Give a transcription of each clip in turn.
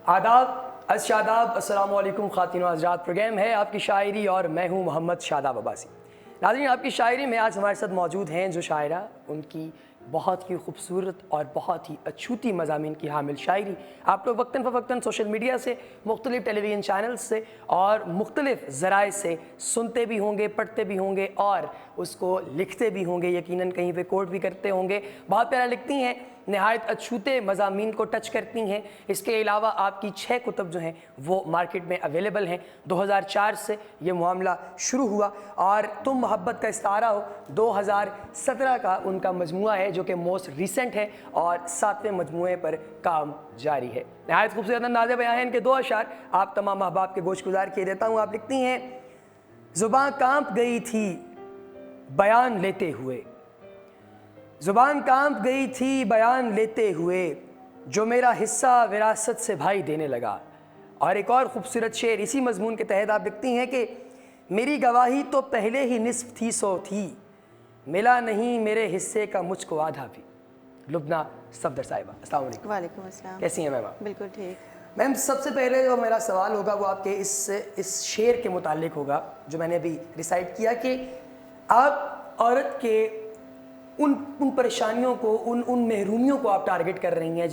आदाब शादाब अस्सलाम वालेकुम ख़ातिन व हज़रात। प्रोग्राम है आपकी शायरी और मैं हूँ मोहम्मद शादाब अब्बासी। नाज़रीन, आपकी शायरी में आज हमारे साथ मौजूद हैं जो शायरा, उनकी बहुत ही खूबसूरत और बहुत ही अछूती मज़ामीन की हामिल शायरी आप लोग वक्तन फ़वक्तन सोशल मीडिया से, मुख्तलिफ़ टेलीविज़न चैनल्स से और मुख्तलिफ़ ज़राए से सुनते भी होंगे, पढ़ते भी होंगे और उसको लिखते भी होंगे, यकीनन कहीं पे कोट भी करते होंगे। बहुत प्यारा लिखती हैं, नहायत अछूते मज़ामीन को टच करती हैं। इसके अलावा आपकी 6 कुतब जो हैं वो मार्केट में अवेलेबल हैं। 2004 से ये मामला शुरू हुआ और तुम मोहब्बत का इस्तारा हो 2017 का उनका मजमुआ है जो कि मोस्ट रिसेंट है और 7वें मजमुए पर काम जारी है। नहायत खूबसूरत अंदाज़ बयान है इनके 2 अशार आप तमाम अहबाब के गोश गुजार किए देता हूँ। आप लिखती हैं, ज़ुबान कांप गई थी बयान लेते हुए, ज़ुबान कांप गई थी बयान लेते हुए, जो मेरा हिस्सा विरासत से भाई देने लगा। और एक और ख़ूबसूरत शेर इसी मजमून के तहत आप लिखती हैं कि मेरी गवाही तो पहले ही निस्फ थी सो थी, मिला नहीं मेरे हिस्से का मुझको आधा भी। लुबना सफदर साहिबा, अस्सलाम वालेकुम। वालेकुम अस्सलाम। कैसी हैं मैम? बिल्कुल ठीक। मैम, सबसे पहले जो मेरा सवाल होगा वो आपके इस शेर के मुतालिक होगा जो मैंने अभी रिसाइट किया कि आप औरत के उन परेशानियों को, उन महरूमियों को आप टारगेट कर रही हैं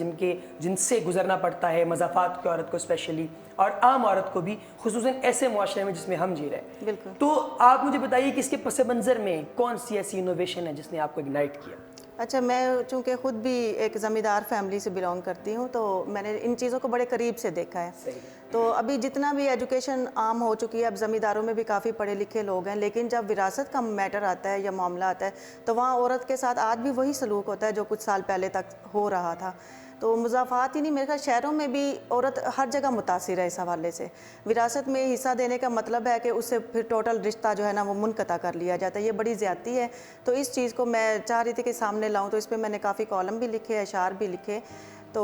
जिनसे गुजरना पड़ता है मज़ाफ़ात की औरत को स्पेशली और आम औरत को भी, खुसूसन ऐसे मुआशरे में जिसमें हम जी रहे हैं। बिल्कुल। तो आप मुझे बताइए कि इसके पस मंज़र में कौन सी ऐसी इनोवेशन है जिसने आपको इग्नाइट किया? अच्छा, मैं चूँकि ख़ुद भी एक ज़मींदार फैमिली से बिलोंग करती हूँ तो मैंने इन चीज़ों को बड़े करीब से देखा है। सही। तो अभी जितना भी एजुकेशन आम हो चुकी है, अब ज़मींदारों में भी काफ़ी पढ़े लिखे लोग हैं, लेकिन जब विरासत का मैटर आता है या मामला आता है तो वहाँ औरत के साथ आज भी वही सलूक होता है जो कुछ साल पहले तक हो रहा था। तो मुज़ाफ़ात ही नहीं, मेरे ख्याल शहरों में भी औरत हर जगह मुतासिर है इस हवाले से। विरासत में हिस्सा देने का मतलब है कि उससे फिर टोटल रिश्ता जो है ना वो मुनक़ता कर लिया जाता है। ये बड़ी ज़्यादती है। तो इस चीज़ को मैं चाह रही थी कि सामने लाऊं, तो इस पर मैंने काफ़ी कॉलम भी लिखे, अशार भी लिखे। तो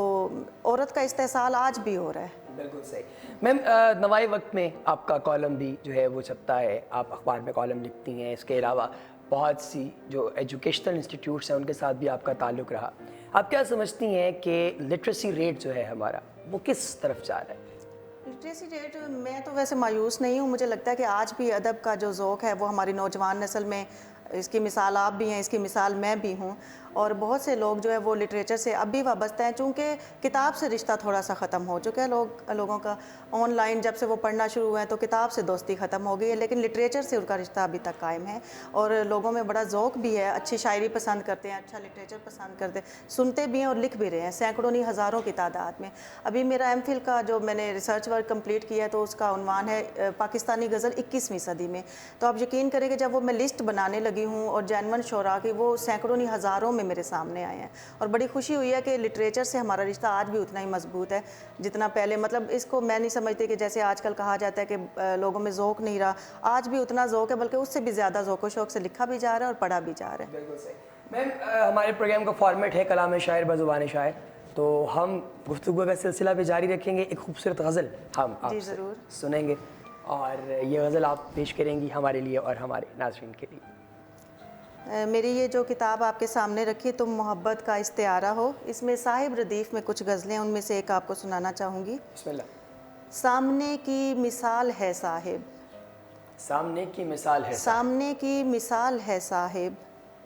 औरत का इस्तेहसाल आज भी हो रहा है। बिल्कुल सही। मैम, नवाए वक्त में आपका कॉलम भी जो है वो छपता है, आप अखबार में कॉलम लिखती हैं। इसके अलावा बहुत सी जो एजुकेशनल इंस्टीट्यूट्स हैं उनके साथ भी आपका ताल्लुक़ रहा। आप क्या समझती हैं कि लिटरेसी रेट जो है हमारा वो किस तरफ जा रहा है? लिटरेसी रेट, मैं तो वैसे मायूस नहीं हूँ। मुझे लगता है कि आज भी अदब का जो ज़ौक़ है वो हमारी नौजवान नस्ल में, इसकी मिसाल आप भी हैं, इसकी मिसाल मैं भी हूँ, और बहुत से लोग जो है वो लिटरेचर से अब भी वाबस्ता हैं। चूँकि किताब से रिश्ता थोड़ा सा ख़त्म हो चुका है लोगों का। ऑनलाइन जब से वो पढ़ना शुरू हुए हैं तो किताब से दोस्ती ख़त्म हो गई है, लेकिन लिटरेचर से उनका रिश्ता अभी तक कायम है और लोगों में बड़ा ज़ौक़ भी है। अच्छी शायरी पसंद करते हैं, अच्छा लिटरेचर पसंद करते हैं, सुनते भी हैं और लिख भी रहे हैं, सैकड़ों नहीं हज़ारों की तादाद में। अभी मेरा एमफिल का जो मैंने रिसर्च वर्क कंप्लीट किया है तो उसका उन्वान है पाकिस्तानी गज़ल 21वीं सदी में। तो आप यकीन करें कि जब वो मैं लिस्ट बनाने लगी हूँ और जैनवन शोरा की, वो सैकड़ों नहीं हज़ारों में मेरे सामने आए हैं और बड़ी खुशी हुई है कि लिटरेचर से हमारा रिश्ता आज भी उतना ही मजबूत है जितना पहले। मतलब इसको मैं नहीं समझती कि जैसे आजकल कहा जाता है कि लोगों में ज़ौक़ नहीं रहा, आज भी उतना ज़ौक़ है, बल्कि उससे भी ज़्यादा ज़ौक़ व शौक़ से लिखा भी जा रहा है और पढ़ा भी जा रहा है। बिल्कुल सही। मैम, हमारे प्रोग्राम का फॉर्मेट है कलाम शायर बज़ुबान शायर, तो हम गुफ्तगू का सिलसिला भी जारी रखेंगे। एक खूबसूरत गज़ल हम आपसे ज़रूर सुनेंगे और ये गज़ल आप पेश करेंगी हमारे लिए और हमारे नाज़रीन के लिए। मेरी ये जो किताब आपके सामने रखी, तुम मोहब्बत का इस्तिआरा हो, इसमें साहिब रदीफ़ में कुछ गज़लें, उनमें से एक आपको सुनाना चाहूँगी। बिस्मिल्लाह। सामने की मिसाल है साहिब, सामने की मिसाल है, सामने की मिसाल है साहिब,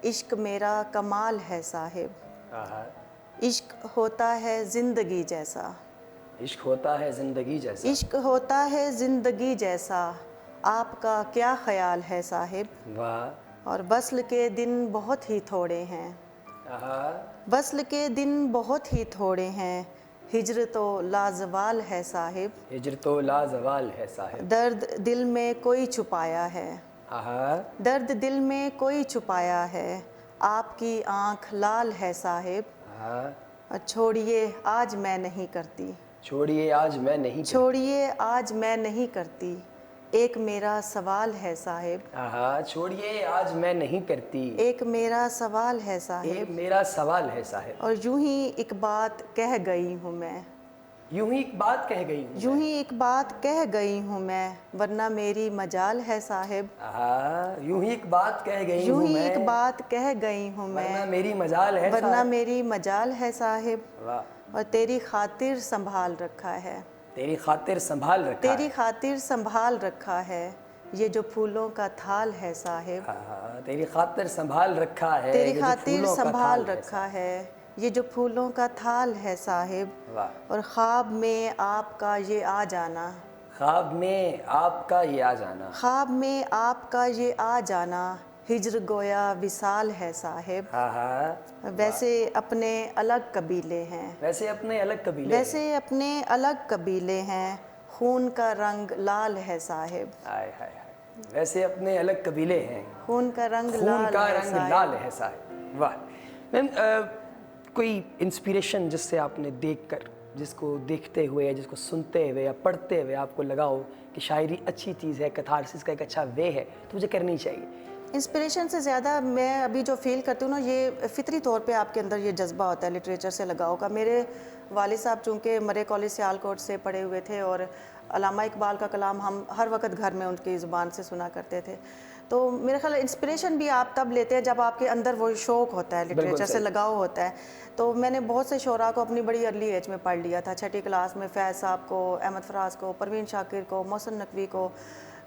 इश्क मेरा कमाल है साहिब, इश्क होता है ज़िंदगी जैसा, इश्क होता है ज़िंदगी जैसा, इश्क होता है ज़िंदगी जैसा, आपका क्या ख़याल है साहिब। वाह। और वस्ल के दिन बहुत ही थोड़े हैं, वस्ल के दिन बहुत ही थोड़े हैं, हिज्र तो लाजवाल है साहिब, हिज्र तो लाजवाल है साहिब, दर्द दिल में कोई छुपाया है, दर्द दिल में कोई छुपाया है, आपकी आँख लाल है साहिब, छोड़िए आज मैं नहीं करती, छोड़िए आज मैं नहीं, छोड़िए आज मैं नहीं करती, एक मेरा सवाल है साहिब, छोड़िए आज मैं नहीं करती, एक मेरा सवाल है साहिब, एक मेरा सवाल है साहिब, और यूं ही एक बात कह गई हूँ मैं, यूं ही एक बात कह गई हूँ, यूं ही एक बात कह गई हूँ मैं, वरना मेरी मजाल है साहिब, यूं ही एक बात कह गई यूं हूँ ही मैं, एक बात कह गई हूँ वरना मैं, मेरी मजाल है, वरना मेरी मजाल है साहिब, और तेरी खातिर संभाल रखा है, तेरी खातिर संभाल रखा तेरी है। खातिर संभाल रखा है, ये जो फूलों का थाल है साहिब, हाँ, तेरी खातिर संभाल रखा है, तेरी ये जो खातिर फूलों का संभाल थाल है। रखा है, ये जो फूलों का थाल है साहिब, वाह। और ख्वाब में आपका ये आ जाना, ख्वाब में आपका ये आ जाना, ख्वाब में आपका ये आ जाना, हिज्र गोया विसाल है साहिब, हाँ हाँ, वैसे अपने अलग कबीले हैं, वैसे अपने अलग कबीले वैसे अपने अलग कबीले हैं, खून का रंग लाल है साहिब, हाय हाय हाय, वैसे अपने अलग कबीले हैं, खून का रंग खून लाल का है रंग साहिब। लाल है साहिब। वाह मैम, कोई इंस्पिरेशन जिससे आपने देखकर, जिसको देखते हुए या जिसको सुनते हुए या पढ़ते हुए आपको लगा हो कि शायरी अच्छी चीज़ है, कथारसिस का एक अच्छा वे है, तो मुझे करनी चाहिए? इंस्पिरेशन से ज़्यादा मैं अभी जो फील करती हूँ ना, ये फितरी तौर पे आपके अंदर ये जज्बा होता है लिटरेचर से लगाव का। मेरे वालिद साहब चूँकि मरे कॉलेज सियालकोट से पढ़े हुए थे और अल्लामा इकबाल का कलाम हम हर वक्त घर में उनकी ज़ुबान से सुना करते थे। तो मेरे ख्याल इंस्पिरेशन भी आप तब लेते हैं जब आपके अंदर वो शौक़ होता है, लिटरेचर से सही। लगाव होता है। तो मैंने बहुत से शोरा को अपनी बड़ी अर्ली एज में पढ़ लिया था। छठी क्लास में फैज़ साहब को, अहमद फराज को, परवीन शाकिर को, मोहसिन नकवी को,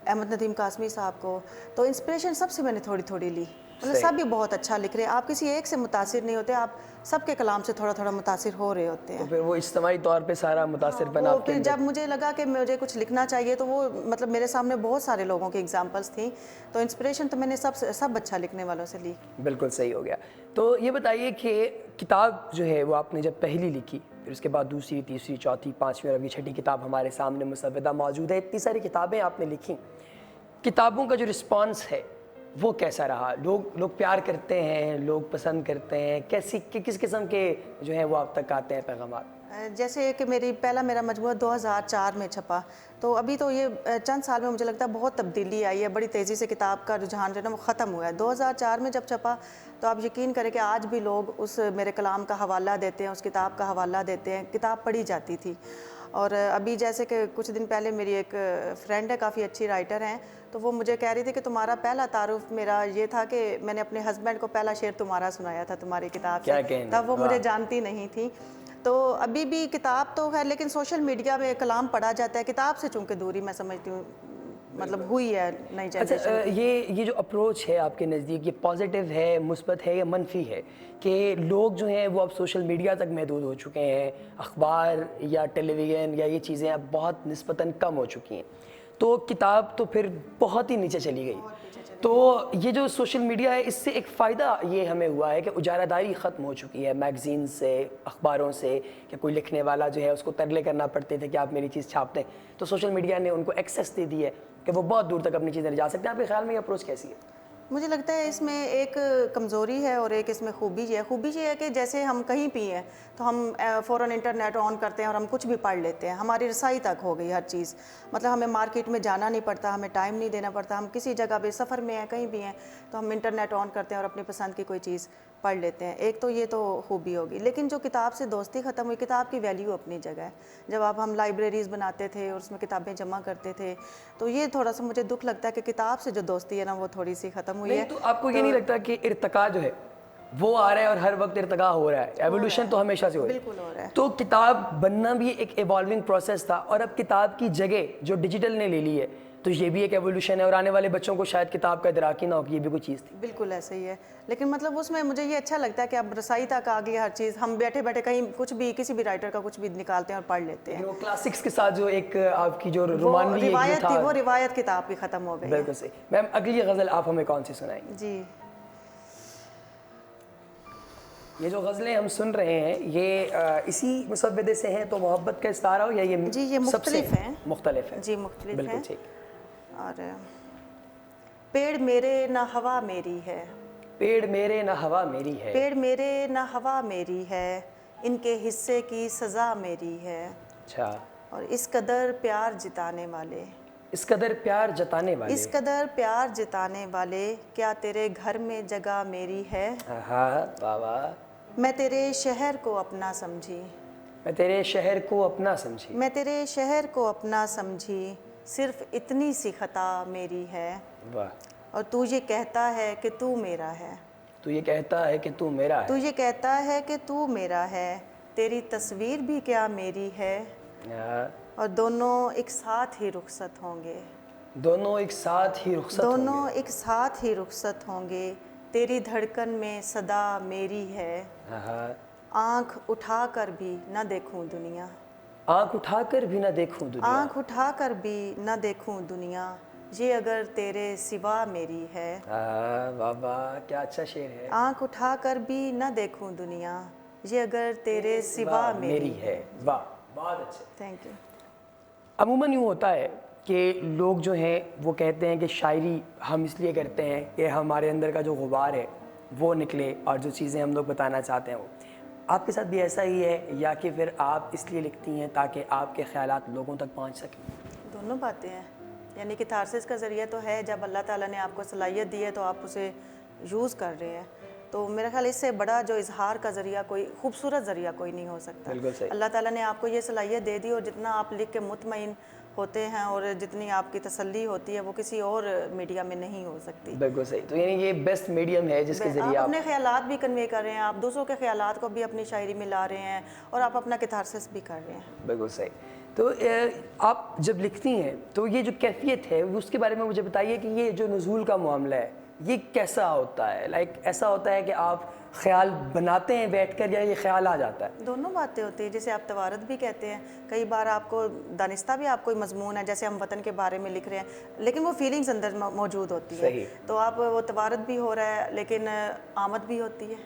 अहमद नदीम कासमी साहब को। तो इंस्पिरेशन सबसे मैंने थोड़ी थोड़ी ली। मतलब सही। सब भी बहुत अच्छा लिख रहे हैं, आप किसी एक से मुतासिर नहीं होते, आप सबके कलाम से थोड़ा थोड़ा मुतासिर हो रहे होते तो हैं। फिर वो इज्तिमाई तौर पे सारा मुतासिरपन वो आपके फिर अंदर। जब मुझे लगा कि मुझे कुछ लिखना चाहिए, तो वो मतलब मेरे सामने बहुत सारे लोगों की एग्जांपल्स थी, तो इंस्पिरेशन तो मैंने सब अच्छा लिखने वालों से ली। बिल्कुल सही हो गया। तो ये बताइए कि किताब जो है वो आपने जब पहली लिखी, फिर उसके बाद दूसरी, तीसरी, चौथी, पाँचवीं और अभी छठी किताब हमारे सामने मुसव्वदा मौजूद है, इतनी सारी किताबें आपने लिखी, किताबों का जो रिस्पांस है वो कैसा रहा? लोग प्यार करते हैं, लोग पसंद करते हैं, किस किस्म के जो है वो आप तक आते हैं पैगामात? जैसे कि मेरा मजमूआ 2004 में छपा, तो अभी तो ये चंद साल में मुझे लगता है बहुत तब्दीली आई है, बड़ी तेज़ी से किताब का रुझान जो है ना वो ख़त्म हुआ है। 2004 में जब छपा, तो आप यकीन करें कि आज भी लोग उस मेरे कलाम का हवाला देते हैं, उस किताब का हवाला देते हैं, किताब पढ़ी जाती थी। और अभी जैसे कि कुछ दिन पहले मेरी एक फ्रेंड है, काफ़ी अच्छी राइटर हैं, तो वो मुझे कह रही थी कि तुम्हारा पहला तारुफ मेरा ये था कि मैंने अपने हस्बैंड को पहला शेर तुम्हारा सुनाया था तुम्हारी किताब क्या से, कहने, तब वो वाह। मुझे जानती नहीं थी। तो अभी भी किताब तो है, लेकिन सोशल मीडिया में कलाम पढ़ा जाता है, किताब से चूँकि दूरी मैं समझती हूँ मतलब हुई है नई अच्छा, जनरेशन की। ये जो अप्रोच है आपके नज़दीक, ये पॉजिटिव है, मुस्बत है या मनफी है कि लोग जो हैं वो अब सोशल मीडिया तक महदूद हो चुके हैं, अखबार या टेलीविज़न या ये चीज़ें अब बहुत निस्बतन कम हो चुकी हैं, तो किताब तो फिर बहुत ही नीचे चली गई। तो ये जो सोशल मीडिया है, इससे एक फ़ायदा ये हमें हुआ है कि उजारादारी ख़त्म हो चुकी है मैगज़ीन से, अखबारों से, कि कोई लिखने वाला जो है उसको तरले करना पड़ते थे कि आप मेरी चीज़ छाप दें, तो सोशल मीडिया ने उनको एक्सेस दे दी है कि वो बहुत दूर तक अपनी चीज़ें ले जा सकते हैं। आपके ख्याल में ये अप्रोच कैसी है? मुझे लगता है इसमें एक कमज़ोरी है और एक इसमें खूबी है। खूबी ये है कि जैसे हम कहीं भी हैं तो हम फ़ौरन इंटरनेट ऑन करते हैं और हम कुछ भी पढ़ लेते हैं, हमारी रसाई तक हो गई हर चीज़। मतलब हमें मार्केट में जाना नहीं पड़ता, हमें टाइम नहीं देना पड़ता, हम किसी जगह पे सफ़र में हैं, कहीं भी हैं, तो हम इंटरनेट ऑन करते हैं और अपनी पसंद की कोई चीज़ पढ़ लेते हैं। एक तो ये तो खूबी होगी, लेकिन जो किताब से दोस्ती ख़त्म हुई, किताब की वैल्यू अपनी जगह है। जब हम लाइब्रेरीज़ बनाते थे और उसमें किताबें जमा करते थे, तो ये थोड़ा सा मुझे दुख लगता है कि किताब से जो दोस्ती है ना वो थोड़ी सी ख़त्म हुई नहीं, है। तो आपको ये नहीं लगता कि इर्तिका जो है वो आ रहा है और हर वक्त इर्तिका हो रहा है? एवोल्यूशन तो हमेशा से हो रही है। बिल्कुल हो रहा है। तो किताब बनना भी एक इवॉल्विंग प्रोसेस था और अब किताब की जगह जो डिजिटल ने ले ली है, तो ये भी एक एवोल्यूशन है और आने वाले बच्चों को शायद किताब का इदराक ही ना हो कि ये भी कोई चीज़ थी। बिल्कुल ऐसे ही है, लेकिन मतलब उसमें मुझे ये अच्छा लगता है कि अब रसाई तक आ गई हर चीज़, हम बैठे बैठे कहीं कुछ भी किसी भी राइटर का कुछ भी निकालते हैं और पढ़ लेते हैं। वो क्लासिक्स के साथ जो एक आपकी जो वो रोमानवी एक रिवायत जो थी, था, वो रिवायत किताब की ख़त्म हो गई है। बिल्कुल सही। मैम, अगली गज़ल आप हमें कौन सी सुनाएंगे? जी, ये जो गज़लें हम सुन रहे हैं ये इसी मुसव्वदे से हैं, तो मोहब्बत का इस्तारा हो या ये जी, ये सबसे मुख्तलिफ हैं। मुख्तलिफ है? जी मुख्तलिफ बिल्कुल हैं। ठीक। और पेड़ मेरे न हवा मेरी है, पेड़ मेरे न हवा मेरी है, पेड़ मेरे न हवा मेरी है, इनके हिस्से की सज़ा मेरी है, अच्छा, और इस कदर प्यार जिताने वाले, इस कदर प्यार जताने वाले, इस कदर प्यार जिताने वाले, क्या तेरे घर में जगह मेरी है? हाँ, वाह वाह। मैं तेरे शहर को अपना समझी, मैं तेरे शहर को अपना समझी, मैं तेरे शहर को अपना समझी, सिर्फ इतनी सी खता मेरी है, वाह। और तू ये कहता है कि तू मेरा है, तू ये कहता है कि तू मेरा तू है, ये कहता है कि तू मेरा है, तेरी तस्वीर भी क्या मेरी है, और दोनों एक साथ ही रुखसत होंगे, दोनों एक साथ ही रुखसत होंगे। दोनों एक साथ ही रुखसत होंगे, तेरी धड़कन में सदा मेरी है, आँख उठाकर भी न देखूं दुनिया, आँख उठाकर भी ना देखूं दुनिया, आँख उठाकर भी न देखूं दुनिया, ये अगर तेरे सिवा मेरी है। वाह वाह, क्या अच्छा शेर है। आँख उठाकर भी न देखूं दुनिया, ये अगर तेरे सिवा मेरी है। वाह, बहुत अच्छे। Thank you. अमूमन यूँ होता है कि लोग जो हैं वो कहते हैं कि शायरी हम इसलिए करते हैं कि हमारे अंदर का जो गुबार है वो निकले और जो चीज़ें हम लोग बताना चाहते हैं वो। आपके साथ भी ऐसा ही है, या कि फिर आप इसलिए लिखती हैं ताकि आपके ख़यालात लोगों तक पहुंच सकें? दोनों बातें हैं, यानी कि थारसिस का ज़रिया तो है, जब अल्लाह ताला ने आपको सलाहियत दी है तो आप उसे यूज़ कर रहे हैं। तो मेरा ख्याल इससे बड़ा जो इजहार का ज़रिया कोई खूबसूरत ज़रिया कोई नहीं हो सकता। बिल्कुल सही। अल्लाह ताला ने आपको ये सलाहियत दे दी, और जितना आप लिख के मुतमईन होते हैं और जितनी आपकी तसल्ली होती है वो किसी और मीडिया में नहीं हो सकती। बिल्कुल सही। तो यानी ये बेस्ट मीडियम है जिसके आप ज़रिए अपने ख्यालात भी कन्वे कर रहे हैं, आप दूसरों के ख्यालात को भी अपनी शायरी में ला रहे हैं, और आप अपना कैथारसिस भी कर रहे हैं। बिल्कुल सही। तो आप जब लिखती हैं तो ये जो कैफियत है उसके बारे में मुझे बताइए कि ये जो नुज़ूल का मामला है ये कैसा होता है? लाइक ऐसा होता है कि आप ख्याल बनाते हैं बैठकर, या ये ख्याल आ जाता है? दोनों बातें होती हैं, जैसे आप तवारत भी कहते हैं, कई बार आपको दानिस्ता भी आपको मजमून है, जैसे हम वतन के बारे में लिख रहे हैं, लेकिन वो फीलिंग्स अंदर मौजूद होती है। सही। तो आप वो तवारत भी हो रहा है लेकिन आमद भी होती है,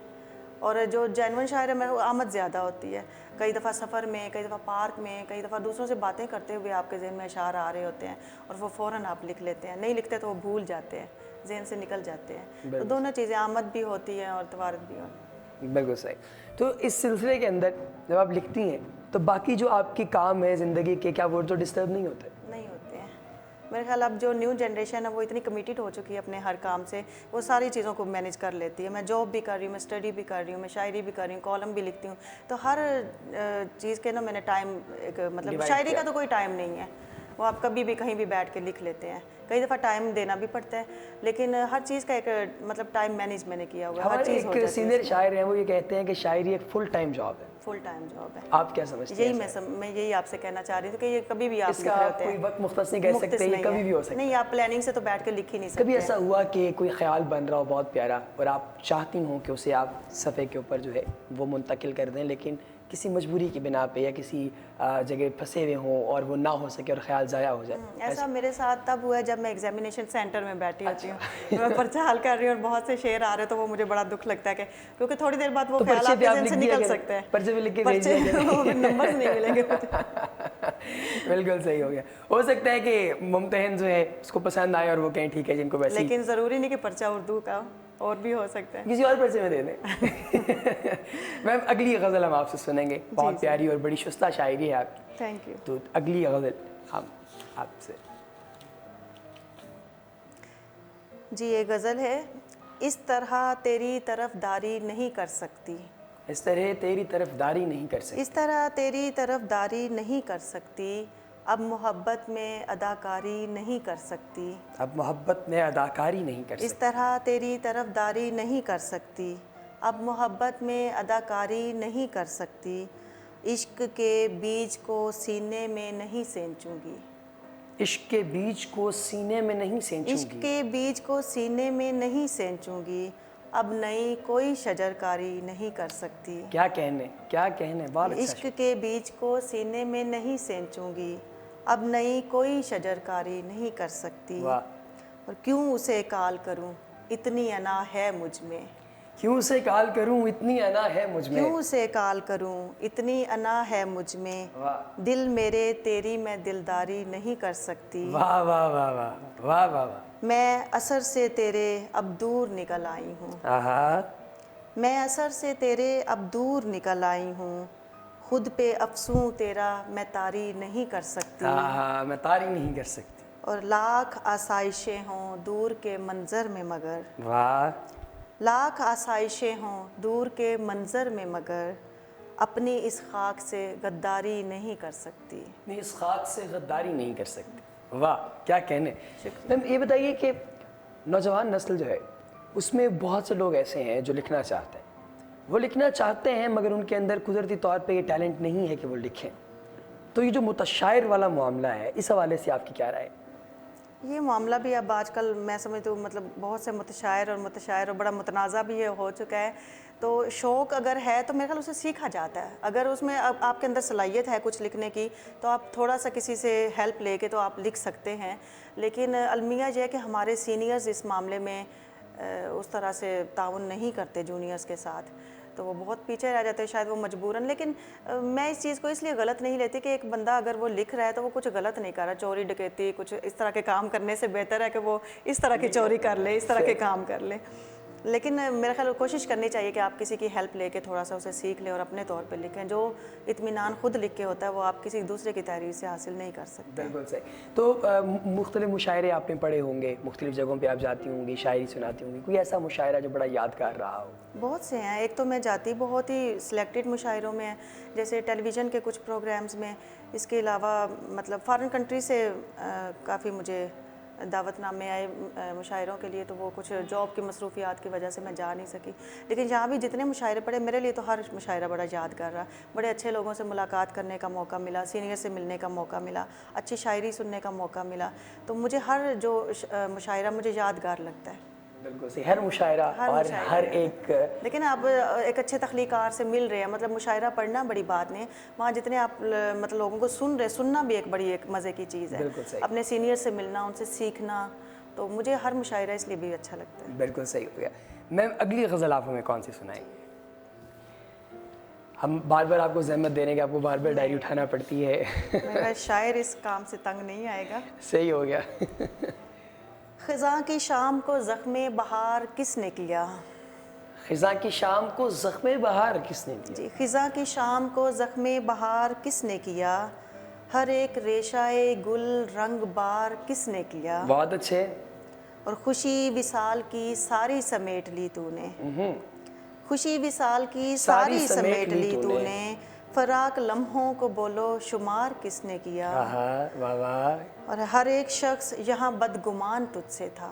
और जो जेनवन शायर है मेरे को आमद ज़्यादा होती है। कई दफ़ा सफ़र में, कई दफ़ा पार्क में, कई दफ़ा दूसरों से बातें करते हुए आपके ज़हन में अशार आ रहे होते हैं, और वो फ़ौरन आप लिख लेते हैं। नहीं लिखते तो वो भूल जाते हैं, जहन से निकल जाते हैं। तो दोनों चीज़ें, आमद भी होती है और तवारत भी होती है। बिल्कुल सही। तो इस सिलसिले के अंदर जब आप लिखती हैं तो बाकी जो आपके काम है ज़िंदगी के, क्या वो तो डिस्टर्ब नहीं होते? नहीं होते हैं। मेरे ख्याल अब जो न्यू जनरेशन है वो इतनी कमिटेड हो चुकी है अपने हर काम से, वो सारी चीज़ों को मैनेज कर लेती है। मैं जॉब भी कर रही हूँ, मैं स्टडी भी कर रही हूँ, मैं शायरी भी कर रही हूँ, कॉलम भी लिखती हूँ, तो हर चीज़ के ना मैंने टाइम एक मतलब Divide शायरी किया। का तो कोई टाइम नहीं है, वो आप कभी भी कहीं भी बैठ के लिख लेते हैं। कई दफ़ा टाइम देना भी पड़ता है, लेकिन हर चीज़ का एक मतलब टाइम मैनेज मैंने किया हुआ है, हर हमारे चीज़ हो एक जाती सीनियर है। शायर हैं वो ये कहते हैं कि शायरी एक फुल टाइम जॉब है। फुल टाइम जॉब है। आप क्या समझते हैं? मैं यही आपसे कहना चाह रही थी कि ये कभी भी आप इसका लिख रहे आप होते कोई हैं, वक्त मुख्तस नहीं कह मुख्तस सकते, ये नहीं कभी है। भी हो सकता है। नहीं, आप प्लानिंग से तो बैठ के लिख ही नहीं सकते। कभी ऐसा हुआ कि कोई ख्याल बन रहा हो बहुत प्यारा और आप चाहती हो कि उसे आप सफ़े के ऊपर जो है वो मुंतकिल कर दें, लेकिन किसी मजबूरी की बिना पे या किसी जगह फंसे हुए हों और वो ना हो सके और ख्याल ज़ाया हो जाए? ऐसा मेरे साथ तब हुआ है जब मैं एग्जामिनेशन सेंटर में बैठी होती हूँ, मैं पर्चा हल कर रही हूँ और बहुत से शेर आ रहे हैं, तो वो मुझे बड़ा दुख लगता है कि क्योंकि थोड़ी देर बाद वो तो ख्याल पर्चे पे आपके आप ज़हन लिख से दिया निकल करें, सकते हैं। पर्चे पे लिख के भेज दिया करें। नंबर नहीं मिलेंगे मुझे। बिल्कुल सही हो गया। हो सकता है कि मुम्तहिन जो है उसको पसंद आए और वो कहें ठीक है जिनको वैसे लेकिन ज़रूरी नहीं कि पर्चा उर्दू का हो, और भी हो सकता है। किसी और पर्चे में दे दें। मैम अगली गज़ल हम आपसे सुनेंगे, बहुत प्यारी और बड़ी शुस्ता शायरी है आपकी। Thank you. तो अगली गज़ल हम आपसे। जी, ये गज़ल है, इस तरह तेरी तरफदारी नहीं कर सकती, इस तरह तेरी तरफदारी नहीं कर सकती, इस तरह तेरी तरफदारी नहीं कर सकती, अब मोहब्बत में अदाकारी नहीं कर सकती, अब मोहब्बत में अदाकारी नहीं कर इस सकती, तरह तेरी तरफदारी नहीं कर सकती, अब मोहब्बत में अदाकारी नहीं कर सकती, इश्क के बीज को सीने में नहीं सेंचूंगी, इश्क के बीज को सीने में नहीं इश्क सेंचूंगी, के बीज को सीने में नहीं सेंचूंगी, अब नई कोई शजरकारी नहीं कर सकती, क्या कहने, बहुत अच्छा इश्क के बीज को सीने में नहीं सेंचूंगी, अब नई कोई शजरकारी नहीं कर सकती, वाह। और क्यों उसे काल करूं, इतनी अना है मुझ में, क्यों उसे काल करूं, इतनी अना है मुझ में, क्यों उसे काल करूं, इतनी अना है मुझ में, वाह दिल मेरे तेरी मैं दिलदारी नहीं कर सकती, वाह वाह वाह वाह वाह वाह वाह, मैं असर से तेरे अब दूर निकल आई हूँ, आहा, मैं असर से तेरे अब दूर निकल आई हूँ, खुद पे अफसूं तेरा मैं तारी नहीं कर सकती, आहा, मैं तारी नहीं कर सकती, और लाख आसाइशें हों दूर के मंज़र में मगर, वाह, लाख आसाइशें हों दूर के मंज़र में मगर, अपनी इस खाक से गद्दारी नहीं कर सकती। मैं इस खाक से गद्दारी नहीं कर सकती। वाह, क्या कहने। मैम ये बताइए कि नौजवान नस्ल जो है उसमें बहुत से लोग ऐसे हैं जो लिखना चाहते हैं, وہ لکھنا چاہتے ہیں مگر ان کے اندر قدرتی طور پہ یہ ٹیلنٹ نہیں ہے کہ وہ لکھیں. تو یہ جو متشائر والا معاملہ ہے اس حوالے سے آپ کی کیا رائے؟ یہ معاملہ بھی اب آج کل میں سمجھتی ہوں مطلب بہت سے متشائر اور بڑا متنازع بھی ہو چکا ہے. تو شوق اگر ہے تو میرے خیال اسے سیکھا جاتا ہے. اگر اس میں آپ کے اندر صلاحیت ہے کچھ لکھنے کی تو آپ تھوڑا سا کسی سے ہیلپ لے کے تو آپ لکھ سکتے ہیں. لیکن المیہ یہ ہے کہ ہمارے سینئرز اس معاملے میں اس طرح سے تعاون نہیں کرتے جونیئرز کے ساتھ, تو وہ بہت پیچھے رہ جاتے ہیں شاید وہ مجبوراً. لیکن میں اس چیز کو اس لیے غلط نہیں لیتی کہ ایک بندہ اگر وہ لکھ رہا ہے تو وہ کچھ غلط نہیں کر رہا. چوری ڈکیتی کچھ اس طرح کے کام کرنے سے بہتر ہے کہ وہ اس طرح کی چوری کر لے, اس طرح کے کام کر لے. لیکن میرے خیال کوشش کرنی چاہیے کہ آپ کسی کی ہیلپ لے کے تھوڑا سا اسے سیکھ لیں اور اپنے طور پہ لکھیں. جو اطمینان خود لکھ کے ہوتا ہے وہ آپ کسی دوسرے کی تحریر سے حاصل نہیں کر سکتے. بالکل صحیح. تو مختلف مشاعرے آپ نے پڑھے ہوں گے, مختلف جگہوں پہ آپ جاتی ہوں گی, شاعری سناتی ہوں گی, کوئی ایسا مشاعرہ جو بڑا یادگار رہا ہو؟ بہت سے ہیں. ایک تو میں جاتی بہت ہی سلیکٹڈ مشاعروں میں ہیں, جیسے ٹیلی ویژن کے کچھ پروگرامز میں. اس کے علاوہ مطلب فارن کنٹری سے کافی مجھے دعوت نامے آئے مشاعروں کے لیے, تو وہ کچھ جاب کی مصروفیات کی وجہ سے میں جا نہیں سکی. لیکن جہاں بھی جتنے مشاعرے پڑے میرے لیے تو ہر مشاعرہ بڑا یادگار رہا. بڑے اچھے لوگوں سے ملاقات کرنے کا موقع ملا, سینئر سے ملنے کا موقع ملا, اچھی شاعری سننے کا موقع ملا. تو مجھے ہر جو مشاعرہ مجھے یادگار لگتا ہے. بالکل صحیح. ہر مشاعرہ اور ہر ایک, لیکن آپ ایک اچھے تخلیقار سے مل رہے ہیں, مطلب مشاعرہ پڑھنا بڑی بات نہیں, وہاں جتنے آپ مطلب لوگوں کو سن رہے, سننا بھی ایک مزے کی چیز ہے. بالکل صحیح. اپنے سینئر سے ملنا, ان سے سیکھنا, تو مجھے ہر مشاعرہ اس لیے بھی اچھا لگتا ہے. بالکل صحیح ہو گیا. میم اگلی غزل آپ ہمیں کون سی سنائیں گے؟ ہم بار بار آپ کو زحمت دینے کے, آپ کو بار بار ڈائری اٹھانا پڑتی ہے. میرا شاعر اس کام سے تنگ نہیں آئے گا. صحیح ہو گیا. خزاں کی شام کو زخم بہار کس نے کیا؟ خزاں کی شام کو زخم بہار کس نے دیا؟ جی, خزاں کی شام کو زخم بہار کس نے کیا, ہر ایک ریشائے گل رنگ بار کس نے کیا, بہت اچھے. اور خوشی وصال کی ساری سمیٹ لی تو نے, خوشی وصال کی ساری سمیٹ لی تو نے, فراق لمحوں کو بولو شمار کس نے کیا, واہ واہ. اور ہر ایک شخص یہاں بدگمان تجھ سے تھا,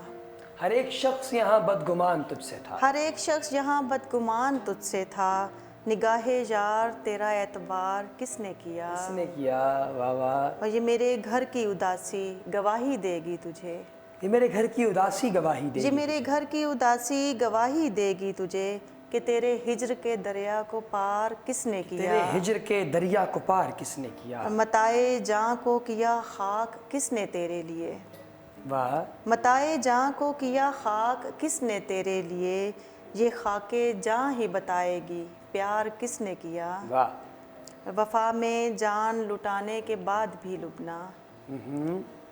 ہر ایک شخص یہاں بدگمان تجھ سے تھا, ہر ایک شخص یہاں بدگمان تجھ سے تھا, نگاہ یار تیرا اعتبار کس نے کیا, کس نے کیا. واہ واہ. اور یہ میرے گھر کی اداسی گواہی دے گی تجھے, یہ میرے گھر کی اداسی گواہی دے یہ گی. میرے گھر کی اداسی گواہی دے گی تجھے, کہ تیرے ہجر کے دریا کو پار کس نے کیا, تیرے ہجر کے دریا کو پار کس نے کیا, متائے جاں کو کیا خاک کس نے تیرے لیے, واہ. متائے جاں کو کیا خاک کس نے تیرے لیے, یہ خاک جاں ہی بتائے گی پیار کس نے کیا, واہ. وفا میں جان لٹانے کے بعد بھی لبنا,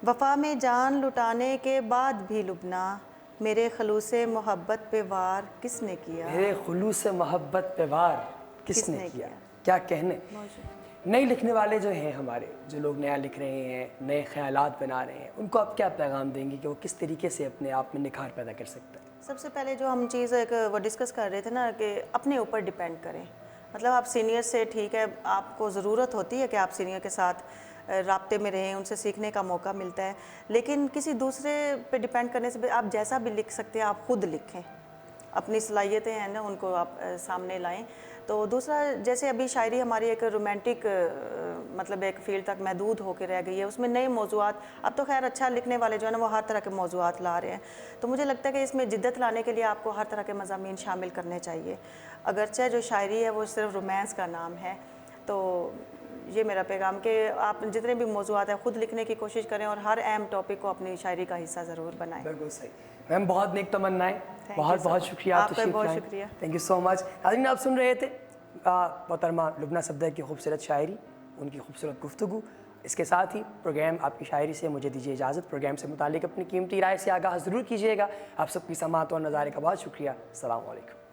وفا میں جان لٹانے کے بعد بھی لبنا, میرے خلوص محبت پہ وار کس نے کیا, میرے خلوص محبت پہ وار کس نے کیا. کیا کہنے. نئے لکھنے والے جو ہیں ہمارے, جو لوگ نیا لکھ رہے ہیں, نئے خیالات بنا رہے ہیں, ان کو آپ کیا پیغام دیں گے کہ وہ کس طریقے سے اپنے آپ میں نکھار پیدا کر سکتے ہیں؟ سب سے پہلے جو ہم چیز ایک وہ ڈسکس کر رہے تھے نا کہ اپنے اوپر ڈیپینڈ کریں. مطلب آپ سینئر سے ٹھیک ہے, آپ کو ضرورت ہوتی ہے کہ آپ سینئر کے ساتھ رابطے میں رہیں, ان سے سیکھنے کا موقع ملتا ہے, لیکن کسی دوسرے پہ ڈیپینڈ کرنے سے آپ جیسا بھی لکھ سکتے ہیں آپ خود لکھیں, اپنی صلاحیتیں ہیں نا ان کو آپ سامنے لائیں. تو دوسرا, جیسے ابھی شاعری ہماری ایک رومانٹک مطلب ایک فیلڈ تک محدود ہو کے رہ گئی ہے, اس میں نئے موضوعات, اب تو خیر اچھا لکھنے والے جو ہے نا وہ ہر طرح کے موضوعات لا رہے ہیں, تو مجھے لگتا ہے کہ اس میں جدت لانے کے لیے آپ کو ہر طرح کے مضامین شامل کرنے چاہیے. اگرچہ جو شاعری ہے وہ صرف رومانس کا نام ہے, تو یہ میرا پیغام کہ آپ جتنے بھی موضوعات ہیں خود لکھنے کی کوشش کریں اور ہر اہم ٹاپک کو اپنی شاعری کا حصہ ضرور بنائیں. بالکل صحیح. میم بہت نیک تمنائیں, بہت بہت شکریہ. آپ کا بہت شکریہ. تھینک یو سو مچ. ناظرین آپ سن رہے تھے محترمہ لبنہ صفدر کی خوبصورت شاعری, ان کی خوبصورت گفتگو. اس کے ساتھ ہی پروگرام آپ کی شاعری سے مجھے دیجیے اجازت. پروگرام سے متعلق اپنی قیمتی رائے سے آگاہ ضرور کیجیے گا. آپ سب کی سماعت اور نظارے کا بہت شکریہ. السلام علیکم.